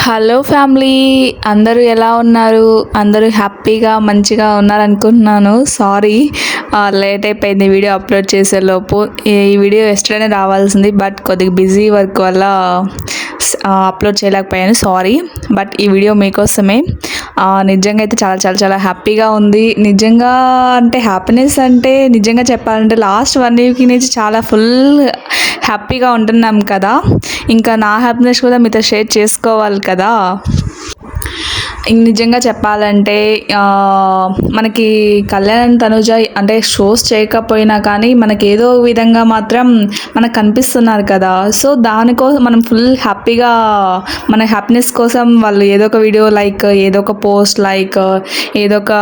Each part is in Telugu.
హలో ఫ్యామిలీ, అందరూ ఎలా ఉన్నారు? అందరూ హ్యాపీగా మంచిగా ఉన్నారనుకుంటున్నాను. సారీ, లేట్ అయిపోయింది వీడియో అప్లోడ్ చేసేలోపు. ఈ వీడియో ఎస్టర్డేనే రావాల్సింది, బట్ కొద్దిగా బిజీ వర్క్ వల్ల అప్లోడ్ చేయలేకపోయాను. సారీ, బట్ ఈ వీడియో మీకోసమే. నిజంగా అయితే చాలా చాలా చాలా హ్యాపీగా ఉంది. నిజంగా అంటే హ్యాపీనెస్ అంటే నిజంగా చెప్పాలంటే లాస్ట్ 1 వీక్ నుంచి చాలా ఫుల్ హ్యాపీగా ఉంటున్నాం కదా. ఇంకా నా హ్యాపీనెస్ కూడా మీతో షేర్ చేసుకోవాలి కదా. నిజంగా చెప్పాలంటే మనకి కళ్యాణ్ తనుజ అంటే షోస్ చేయకపోయినా కానీ మనకి ఏదో విధంగా మాత్రం మనకు కనిపిస్తున్నారు కదా. సో దానికోసం మనం ఫుల్ హ్యాపీగా మన హ్యాపీనెస్ కోసం వాళ్ళు ఏదో ఒక వీడియో లైక్ ఏదో ఒక పోస్ట్ లైక్ ఏదో ఒక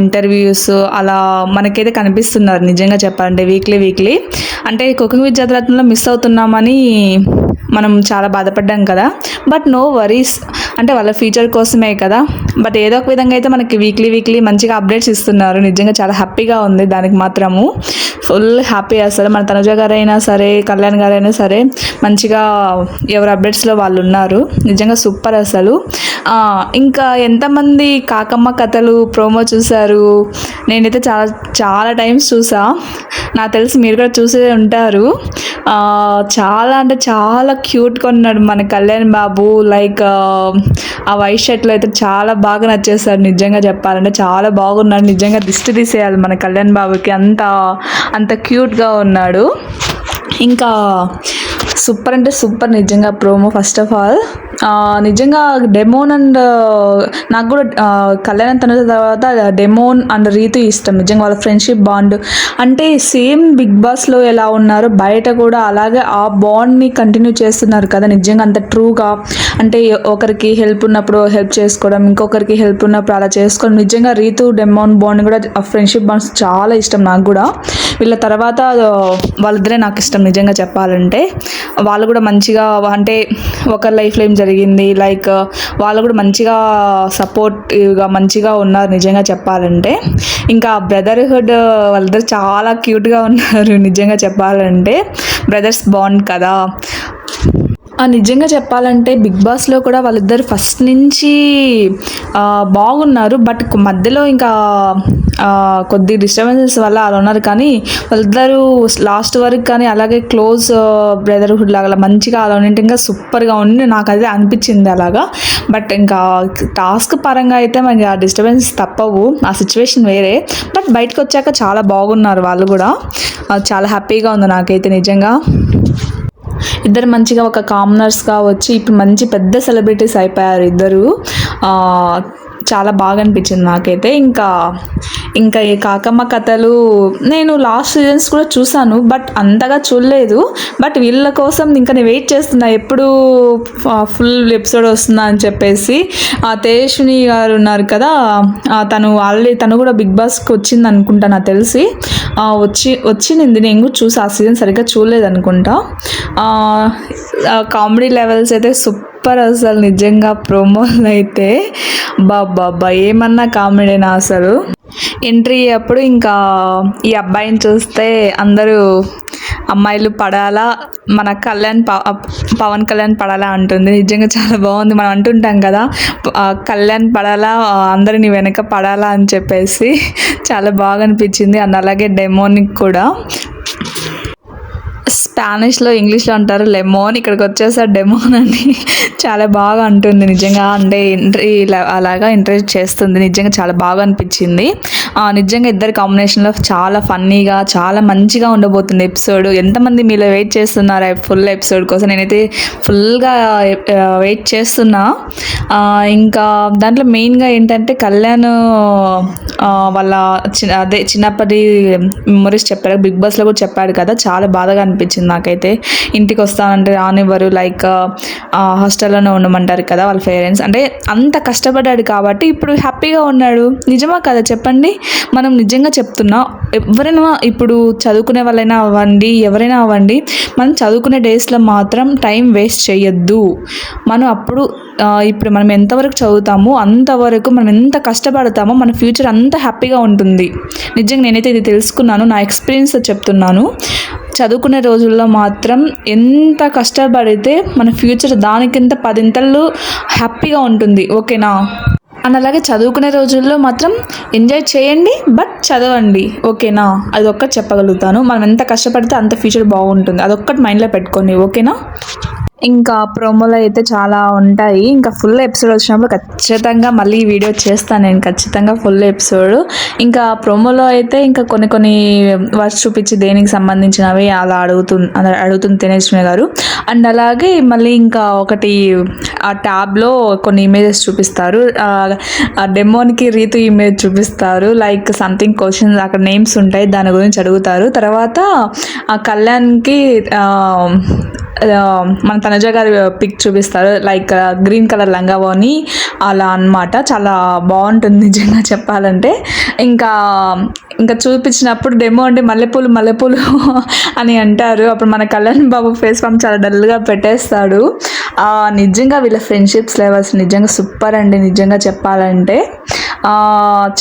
ఇంటర్వ్యూస్ అలా మనకైతే కనిపిస్తున్నారు. నిజంగా చెప్పాలంటే వీక్లీ అంటే కుకింగ్ విత్ జతరత్నంలో మిస్ అవుతున్నామని మనం చాలా బాధపడ్డాం కదా. బట్ నో వరీస్, అంటే వాళ్ళ ఫ్యూచర్ కోసమే కదా. బట్ ఏదో ఒక విధంగా అయితే మనకి వీక్లీ మంచిగా అప్డేట్స్ ఇస్తున్నారు. నిజంగా చాలా హ్యాపీగా ఉంది. దానికి మాత్రము ఫుల్ హ్యాపీ. అసలు మన తనుజ గారైనా సరే కళ్యాణ్ గారైనా సరే మంచిగా ఎవరు అప్డేట్స్లో వాళ్ళు ఉన్నారు. నిజంగా సూపర్ అసలు. ఇంకా ఎంతమంది కాకమ్మ కథలు ప్రోమో చూశారు? నేనైతే చాలా చాలా టైమ్స్ చూసా. నాకు తెలిసి మీరు కూడా చూసే ఉంటారు. చాలా అంటే చాలా క్యూట్గా ఉన్నాడు మన కళ్యాణ్ బాబు. లైక్ ఆ వైట్ షర్ట్లో అయితే చాలా బాగా నచ్చేస్తాడు. నిజంగా చెప్పాలంటే చాలా బాగున్నాడు. నిజంగా దిష్టి తీసేయాలి మన కళ్యాణ్ బాబుకి, అంత క్యూట్గా ఉన్నాడు. ఇంకా సూపర్ అంటే సూపర్ నిజంగా ప్రోమో. ఫస్ట్ ఆఫ్ ఆల్ నిజంగా డెమోన్ అండ్ నాకు కూడా కళ్యాణ్ తన తర్వాత డెమోన్ అండ్ రీతు ఇష్టం. నిజంగా వాళ్ళ ఫ్రెండ్షిప్ బాండ్ అంటే సేమ్ బిగ్ బాస్లో ఎలా ఉన్నారో బయట కూడా అలాగే ఆ బాండ్ని కంటిన్యూ చేస్తున్నారు కదా. నిజంగా అంత ట్రూగా అంటే ఒకరికి హెల్ప్ ఉన్నప్పుడు హెల్ప్ చేసుకోవడం, ఇంకొకరికి హెల్ప్ ఉన్నప్పుడు అలా చేసుకోవడం. నిజంగా రీతు డెమోన్ బాండ్ కూడా ఫ్రెండ్షిప్ బాండ్స్ చాలా ఇష్టం నాకు కూడా. వీళ్ళ తర్వాత వాళ్ళిద్దరే నాకు ఇష్టం నిజంగా చెప్పాలంటే. వాళ్ళు కూడా మంచిగా అంటే ఒకరి లైఫ్లో ఏం జరిగింది లైక్ వాళ్ళు కూడా మంచిగా సపోర్టివ్గా మంచిగా ఉన్నారు నిజంగా చెప్పాలంటే. ఇంకా బ్రదర్హుడ్ వాళ్ళిద్దరు చాలా క్యూట్గా ఉన్నారు నిజంగా చెప్పాలంటే. బ్రదర్స్ బాండ్ కదా. నిజంగా చెప్పాలంటే బిగ్ బాస్లో కూడా వాళ్ళిద్దరు ఫస్ట్ నుంచి బాగున్నారు. బట్ మధ్యలో ఇంకా కొద్ది డిస్టర్బెన్సెస్ వల్ల అలా ఉన్నారు. కానీ వాళ్ళిద్దరూ లాస్ట్ వరకు కానీ అలాగే క్లోజ్ బ్రదర్హుడ్ లాగా మంచిగా అలా ఉంటే ఇంకా సూపర్గా ఉండి నాకు అదే అనిపించింది అలాగా. బట్ ఇంకా టాస్క్ పరంగా అయితే మనకి ఆ డిస్టర్బెన్స్ తప్పవు, ఆ సిచ్యువేషన్ వేరే. బట్ బయటకు వచ్చాక చాలా బాగున్నారు వాళ్ళు కూడా. చాలా హ్యాపీగా ఉంది నాకైతే నిజంగా. ఇద్దరు మంచిగా ఒక కామనర్స్గా వచ్చి ఇప్పుడు మంచి పెద్ద సెలబ్రిటీస్ అయిపోయారు ఇద్దరు. చాలా బాగా అనిపించింది నాకైతే. ఇంకా ఈ కాకమ్మ కథలు నేను లాస్ట్ సీజన్స్ కూడా చూసాను, బట్ అంతగా చూడలేదు. బట్ వీళ్ళ కోసం ఇంకా నేను వెయిట్ చేస్తున్నా ఎప్పుడు ఫుల్ ఎపిసోడ్ వస్తుందా అని చెప్పేసి. తేజస్విని గారు ఉన్నారు కదా, తను కూడా బిగ్ బాస్కి వచ్చింది అనుకుంటా నాకు తెలిసి. వచ్చింది నేను కూడా చూసి ఆ సీజన్ సరిగ్గా చూడలేదు అనుకుంటా. కామెడీ లెవెల్స్ అయితే సూపర్ అసలు నిజంగా. ప్రోమోలు అయితే బాబా ఏమన్నా కామెడీనా అసలు. ఎంట్రీ అప్పుడు ఇంకా ఈ అబ్బాయిని చూస్తే అందరూ అమ్మాయిలు పడాలా మన పవన్ కళ్యాణ్ పడాలా అంటుంది. నిజంగా చాలా బాగుంది. మనం అంటుంటాం కదా కళ్యాణ్ పడాలా అందరిని వెనక పడాలా అని చెప్పేసి. చాలా బాగా అనిపించింది. అండ్ అలాగే డెమోనిక్ కూడా స్పానిష్లో ఇంగ్లీష్లో అంటారు లెమోన్, ఇక్కడికి వచ్చేసారు డెమోన్ అని. చాలా బాగా అంటుంది నిజంగా. అంటే ఎంట్రీ అలాగా ఇంట్రెస్ట్ చేస్తుంది. నిజంగా చాలా బాగా అనిపించింది. నిజంగా ఇద్దరు కాంబినేషన్లో చాలా ఫన్నీగా చాలా మంచిగా ఉండబోతుంది ఎపిసోడ్. ఎంతమంది మీలో వెయిట్ చేస్తున్నారు ఫుల్ ఎపిసోడ్ కోసం? నేనైతే ఫుల్గా వెయిట్ చేస్తున్నా. ఇంకా దాంట్లో మెయిన్గా ఏంటంటే కళ్యాణ్ వాళ్ళ చిన్నప్పటి మెమరీస్ చెప్పారు. బిగ్ బాస్లో కూడా చెప్పాడు కదా, చాలా బాధగా అనిపించింది నాకైతే. ఇంటికి వస్తానంటే రానివ్వరు, లైక్ హాస్టల్లోనే ఉండమంటారు కదా వాళ్ళ పేరెంట్స్. అంటే అంత కష్టపడ్డాడు కాబట్టి ఇప్పుడు హ్యాపీగా ఉన్నాడు. నిజమా కదా చెప్పండి? మనం నిజంగా చెప్తున్నా, ఎవరైనా ఇప్పుడు చదువుకునే వాళ్ళైనా అవ్వండి, ఎవరైనా అవ్వండి, మనం చదువుకునే డేస్లో మాత్రం టైం వేస్ట్ చేయొద్దు. మనం అప్పుడు ఇప్పుడు మనం ఎంతవరకు చదువుతామో అంతవరకు మనం ఎంత కష్టపడతామో మన ఫ్యూచర్ అంత హ్యాపీగా ఉంటుంది. నిజంగా నేనైతే ఇది తెలుసుకున్నాను, నా ఎక్స్పీరియన్స్తో చెప్తున్నాను. చదువుకునే రోజుల్లో మాత్రం ఎంత కష్టపడితే మన ఫ్యూచర్ దానికింత 10 హ్యాపీగా ఉంటుంది. ఓకేనా? అండ్ అలాగే చదువుకునే రోజుల్లో మాత్రం ఎంజాయ్ చేయండి, బట్ చదవండి. ఓకేనా? అది ఒక్కటి చెప్పగలుగుతాను. మనం ఎంత కష్టపడితే అంత ఫ్యూచర్ బాగుంటుంది. అదొక్కటి మైండ్లో పెట్టుకోండి. ఓకేనా? ఇంకా ప్రోమోలో అయితే చాలా ఉంటాయి. ఇంకా ఫుల్ ఎపిసోడ్ వచ్చినప్పుడు ఖచ్చితంగా మళ్ళీ ఈ వీడియో చేస్తాను నేను, ఖచ్చితంగా ఫుల్ ఎపిసోడ్. ఇంకా ప్రోమోలో అయితే ఇంకా కొన్ని వర్డ్స్ చూపించి దేనికి సంబంధించినవి అలా అడుగుతుంది తేజస్విని గారు. అండ్ అలాగే మళ్ళీ ఇంకా ఒకటి ఆ ట్యాబ్లో కొన్ని ఇమేజెస్ చూపిస్తారు. డెమోన్కి రీతు ఇమేజ్ చూపిస్తారు. లైక్ సంథింగ్ క్వశ్చన్స్ అక్కడ నేమ్స్ ఉంటాయి, దాని గురించి అడుగుతారు. తర్వాత ఆ కళ్యాణ్కి మన తనుజ గారి పిక్ చూపిస్తారు. లైక్ గ్రీన్ కలర్ లంగావోని అలా అన్నమాట. చాలా బాగుంటుంది నిజంగా చెప్పాలంటే. ఇంకా చూపించినప్పుడు డెమో అంటే మల్లెపూలు అని అంటారు. అప్పుడు మన కళ్యాణ్ బాబు ఫేస్ ఫామ్ చాలా డల్గా పెట్టేస్తాడు. నిజంగా వీళ్ళ ఫ్రెండ్షిప్స్ లెవెల్స్ నిజంగా సూపర్ అండి. నిజంగా చెప్పాలంటే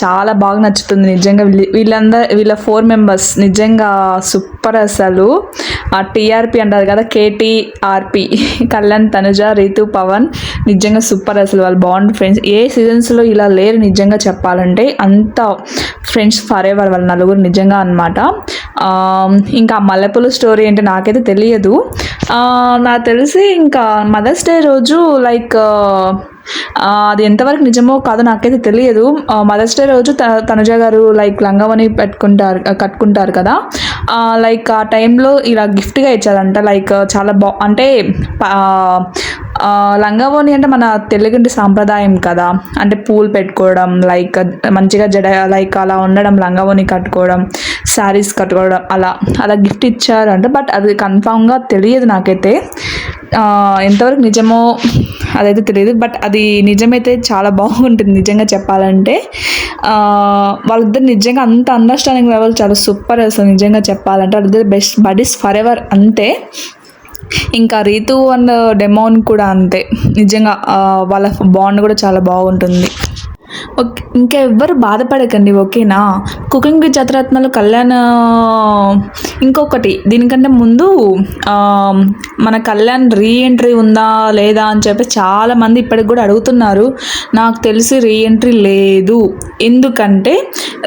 చాలా బాగా నచ్చుతుంది నిజంగా. వీళ్ళ 4 మెంబర్స్ నిజంగా సూపర్. అసలు టీఆర్పీ అంటారు కదా, కేటీఆర్పీ, కళ్యాణ్, తనుజ, రీతు, పవన్ నిజంగా సూపర్. అసలు వాళ్ళు బాండ్ ఫ్రెండ్స్. ఏ సీజన్స్లో ఇలా లేరు నిజంగా చెప్పాలంటే. అంత ఫ్రెండ్స్ ఫర్ ఎవర్ వాళ్ళ నలుగురు నిజంగా అనమాట. ఇంకా మల్లెపూలు స్టోరీ అంటే నాకైతే తెలియదు. నాకు తెలిసి ఇంకా మదర్స్ డే రోజు లైక్ అది ఎంతవరకు నిజమో కాదో నాకైతే తెలియదు. మదర్స్ డే రోజు తనుజ గారు లైక్ లంగావని కట్టుకుంటారు కదా, లైక్ ఆ టైంలో ఇలా గిఫ్ట్గా ఇచ్చారంట. లైక్ చాలా అంటే లంగావోని అంటే మన తెలుగుంటి సాంప్రదాయం కదా, అంటే పూలు పెట్టుకోవడం, లైక్ మంచిగా జడ లైక్ అలా ఉండడం, లంగావోని కట్టుకోవడం, శారీస్ కట్టుకోవడం, అలా గిఫ్ట్ ఇచ్చారంట. బట్ అది కన్ఫామ్గా తెలియదు నాకైతే, ఎంతవరకు నిజమో అదైతే తెలియదు. బట్ అది నిజమైతే చాలా బాగుంటుంది నిజంగా చెప్పాలంటే. వాళ్ళిద్దరు నిజంగా అంత అండర్స్టాండింగ్ లెవెల్ చాలా సూపర్. అసలు నిజంగా చెప్పాలంటే వాళ్ళిద్దరు బెస్ట్ బడీస్ ఫర్ ఎవర్ అంతే. ఇంకా రీతు అండ్ డెమోన్ కూడా అంతే. నిజంగా వాళ్ళ బాండ్ కూడా చాలా బాగుంటుంది. ఓకే, ఇంకా ఎవ్వరు బాధపడకండి. ఓకేనా? Cooking with Jathiratnalu Kalyan. ఇంకొకటి దీనికంటే ముందు మన కళ్యాణ్ రీఎంట్రీ ఉందా లేదా అని చెప్పి చాలామంది ఇప్పటికి కూడా అడుగుతున్నారు. నాకు తెలిసి రీఎంట్రీ లేదు. ఎందుకంటే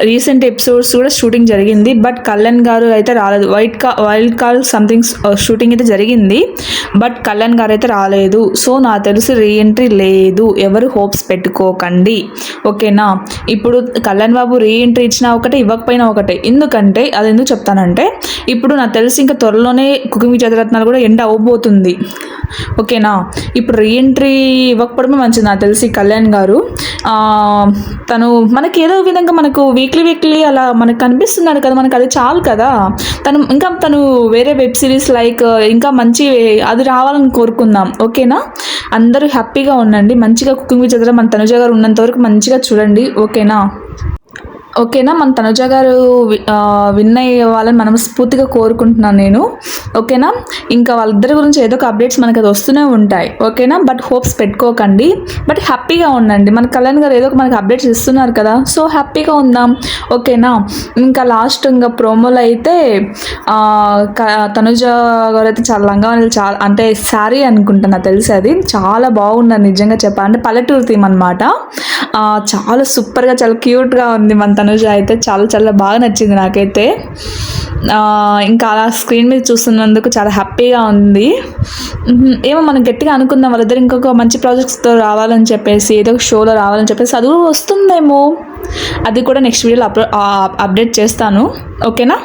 రీసెంట్ ఎపిసోడ్స్ కూడా షూటింగ్ జరిగింది, బట్ కళ్యాణ్ గారు అయితే రాలేదు. వైల్డ్ కార్డ్ సంథింగ్ షూటింగ్ అయితే జరిగింది, బట్ కళ్యాణ్ గారు అయితే రాలేదు. సో నాకు తెలిసి రీఎంట్రీ లేదు. ఎవరు హోప్స్ పెట్టుకోకండి. ఓకేనా? ఇప్పుడు కళ్యాణ్ బాబు రీఎంట్రీ ఇచ్చినా ఒకటే, ఇవ్వకపోయినా ఒకటే. ఎందుకంటే అది ఎందుకు చెప్తానంటే, ఇప్పుడు నాకు తెలిసి ఇంకా త్వరలోనే కుకింగ్ విత్ జతరత్నాలు కూడా ఎండ్ అవ్వబోతుంది. ఓకేనా? ఇప్పుడు రీఎంట్రీ ఇవ్వకపోవడమే మంచిది నాకు తెలిసి. కళ్యాణ్ గారు తను మనకి ఏదో విధంగా మనకు వీక్లీ అలా మనకు కనిపిస్తున్నాడు కదా, మనకు అది చాలు కదా. తను వేరే వెబ్ సిరీస్ లైక్ ఇంకా మంచి అది రావాలని కోరుకుందాం. ఓకేనా? అందరూ హ్యాపీగా ఉండండి. మంచిగా కుకింగ్ విత్ జతరత్నాలు మన తనుజ గారు ఉన్నంత వరకు మంచిగా చూడండి. ఓకేనా? మన తనుజ గారు విన్ అయ్యే వాళ్ళని మనస్ఫూర్తిగా కోరుకుంటున్నాను నేను. ఓకేనా? ఇంకా వాళ్ళిద్దరి గురించి ఏదో ఒక అప్డేట్స్ మనకి అది వస్తూనే ఉంటాయి. ఓకేనా? బట్ హోప్స్ పెట్టుకోకండి, బట్ హ్యాపీగా ఉండండి. మన కళ్యాణ్ గారు ఏదో ఒక మనకి అప్డేట్స్ ఇస్తున్నారు కదా, సో హ్యాపీగా ఉందాం. ఓకేనా? ఇంకా లాస్ట్ ఇంకా ప్రోమోలో అయితే తనుజ గారు అయితే చాలా లంగావని చాలా అంటే శారీ అనుకుంటున్నా తెలిసి, అది చాలా బాగున్నారు నిజంగా చెప్పాలంటే. పల్లెటూరు థీమ్ అనమాట. చాలా సూపర్గా చాలా క్యూట్గా ఉంది మన తనుజ అయితే. చాలా బాగా నచ్చింది నాకైతే. ఇంకా అలా స్క్రీన్ మీద చూస్తున్నందుకు చాలా హ్యాపీగా ఉంది. ఏమో మనం గట్టిగా అనుకుందాం వాళ్ళిద్దరు ఇంకొక మంచి ప్రాజెక్ట్స్తో రావాలని చెప్పేసి, ఏదో ఒక షోలో రావాలని చెప్పేసి. అది వస్తుందేమో, అది కూడా నెక్స్ట్ వీడియోలో అప్డేట్ చేస్తాను. ఓకేనా?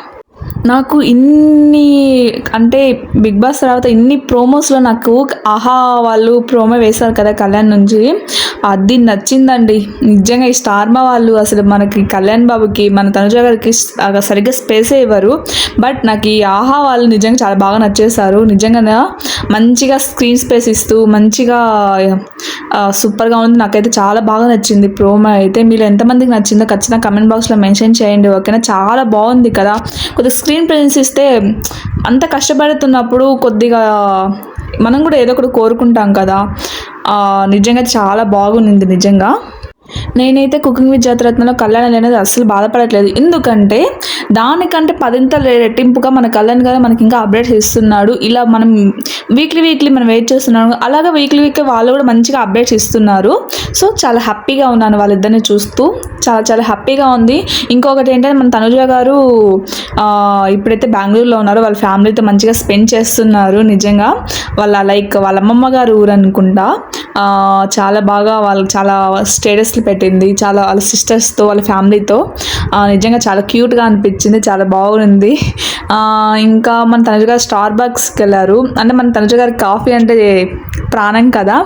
నాకు ఇన్ని అంటే బిగ్ బాస్ తర్వాత ఇన్ని ప్రోమోస్లో నాకు ఆహా వాళ్ళు ప్రోమో వేశారు కదా కళ్యాణ్ నుంచి, అది నచ్చిందండి నిజంగా. ఈ స్టార్మా వాళ్ళు అసలు మనకి కళ్యాణ్ బాబుకి మన తనుజ గారికి సరిగ్గా స్పేసే ఇవ్వరు. బట్ నాకు ఈ ఆహా వాళ్ళు నిజంగా చాలా బాగా నచ్చేసారు. నిజంగా మంచిగా స్క్రీన్ స్పేస్ ఇస్తూ మంచిగా సూపర్గా ఉంది. నాకైతే చాలా బాగా నచ్చింది ప్రోమో అయితే. మీరు ఎంతమందికి నచ్చిందో ఖచ్చితంగా కమెంట్ బాక్స్లో మెన్షన్ చేయండి, ఓకేనా. చాలా బాగుంది కదా. కొద్దిగా స్క్రీన్ ప్రెజెన్స్ ఇస్తే అంత కష్టపడుతున్నప్పుడు కొద్దిగా మనం కూడా ఏదో ఒకటి కోరుకుంటాం కదా. నిజంగా చాలా బాగుంది నిజంగా. నేనైతే కుకింగ్ విత్ జాతిరత్నలో కళ్యాణ్ అనేది అస్సలు బాధపడట్లేదు. ఎందుకంటే దానికంటే 10ంత రెట్టింపుగా మన కళ్యాణ్ గారు మనకి ఇంకా అప్డేట్స్ ఇస్తున్నాడు. ఇలా మనం వీక్లీ మనం వెయిట్ చేస్తున్నాము, అలాగే వీక్లీ వాళ్ళు కూడా మంచిగా అప్డేట్స్ ఇస్తున్నారు. సో చాలా హ్యాపీగా ఉన్నాను వాళ్ళిద్దరిని చూస్తూ. చాలా హ్యాపీగా ఉంది. ఇంకొకటి ఏంటంటే మన తనుజ గారు ఇప్పుడైతే బెంగళూరులో ఉన్నారు. వాళ్ళ ఫ్యామిలీతో మంచిగా స్పెండ్ చేస్తున్నారు. నిజంగా వాళ్ళ అమ్మమ్మ గారు ఊరు అనుకుంటా. చాలా బాగా వాళ్ళు చాలా స్టేటస్లు పెట్టింది, చాలా వాళ్ళ సిస్టర్స్తో వాళ్ళ ఫ్యామిలీతో. నిజంగా చాలా క్యూట్గా అనిపించింది, చాలా బాగుంది. ఇంకా మన తనుజ గారు స్టార్ బక్స్కి వెళ్ళారు. అంటే మన తనుజ గారికి కాఫీ అంటే ప్రాణం కదా.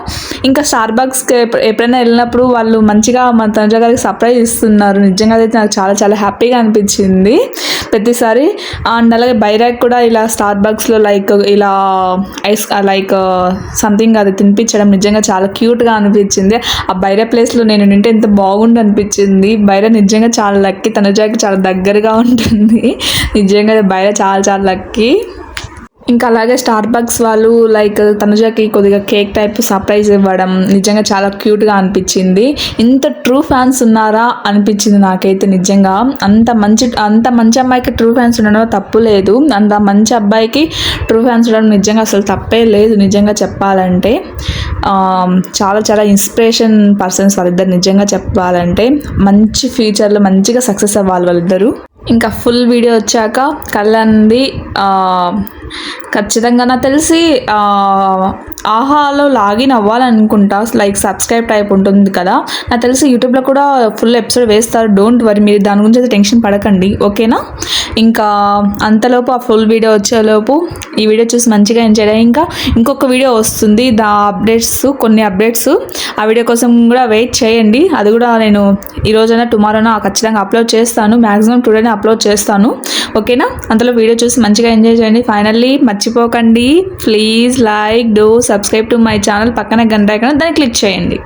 ఇంకా స్టార్ బక్స్కి ఎప్పుడైనా వెళ్ళినప్పుడు వాళ్ళు మంచిగా మన తనుజ గారికి సర్ప్రైజ్ ఇస్తున్నారు. నిజంగా అయితే నాకు చాలా హ్యాపీగా అనిపించింది ప్రతిసారి. అండ్ అలాగే బైరాక్ కూడా ఇలా స్టార్ బక్స్లో ఇలా సంథింగ్ అది తినిపించడం నిజంగా చాలా క్యూట్గా అనిపించింది. ఆ బైరా ప్లేస్లో నేను నింటే ఎంత బాగుండు అనిపించింది. బైరా నిజంగా చాలా లక్కీ, తనుజాకి చాలా దగ్గరగా ఉంటుంది. నిజంగా బైరా చాలా లక్కీ. ఇంకా అలాగే స్టార్ బక్స్ వాళ్ళు తనుజాకి కొద్దిగా కేక్ టైప్ సర్ప్రైజ్ ఇవ్వడం నిజంగా చాలా క్యూట్గా అనిపించింది. ఇంత ట్రూ ఫ్యాన్స్ ఉన్నారా అనిపించింది నాకైతే నిజంగా. అంత మంచి అమ్మాయికి ట్రూ ఫ్యాన్స్ ఉండడం తప్పు లేదు, అంత మంచి అబ్బాయికి ట్రూ ఫ్యాన్స్ ఉండడం నిజంగా అసలు తప్పే లేదు. నిజంగా చెప్పాలంటే చాలా ఇన్స్పిరేషన్ పర్సన్స్ వాళ్ళిద్దరు. నిజంగా చెప్పాలంటే మంచి ఫ్యూచర్లో మంచిగా సక్సెస్ అవ్వాలి వాళ్ళిద్దరు. ఇంకా ఫుల్ వీడియో వచ్చాక కళ్యాణ్ది ఖచ్చితంగా నాకు తెలిసి ఆహాలో లాగిన్ అవ్వాలనుకుంటా. సబ్స్క్రైబ్ టైప్ ఉంటుంది కదా. నాకు తెలిసి యూట్యూబ్లో కూడా ఫుల్ ఎపిసోడ్ వేస్తారు. డోంట్ వరీ, మీరు దాని గురించి అయితే టెన్షన్ పడకండి, ఓకేనా. ఇంకా అంతలోపు ఆ ఫుల్ వీడియో వచ్చేలోపు ఈ వీడియో చూసి మంచిగా ఎంజాయ్ అయ్యి ఇంకా ఇంకొక వీడియో వస్తుంది. కొన్ని అప్డేట్స్ ఆ వీడియో కోసం కూడా వెయిట్ చేయండి. అది కూడా నేను ఈరోజైనా టుమారోనా ఖచ్చితంగా అప్లోడ్ చేస్తాను. మ్యాక్సిమం టుడేనే అప్లోడ్ చేస్తాను, ఓకేనా. అంతలో వీడియో చూసి మంచిగా ఎంజాయ్ చేయండి. ఫైనల్లీ మర్చిపోకండి, please do subscribe to my channel. పక్కన గంట ఐకాన్ దాన్ని క్లిక్ చేయండి.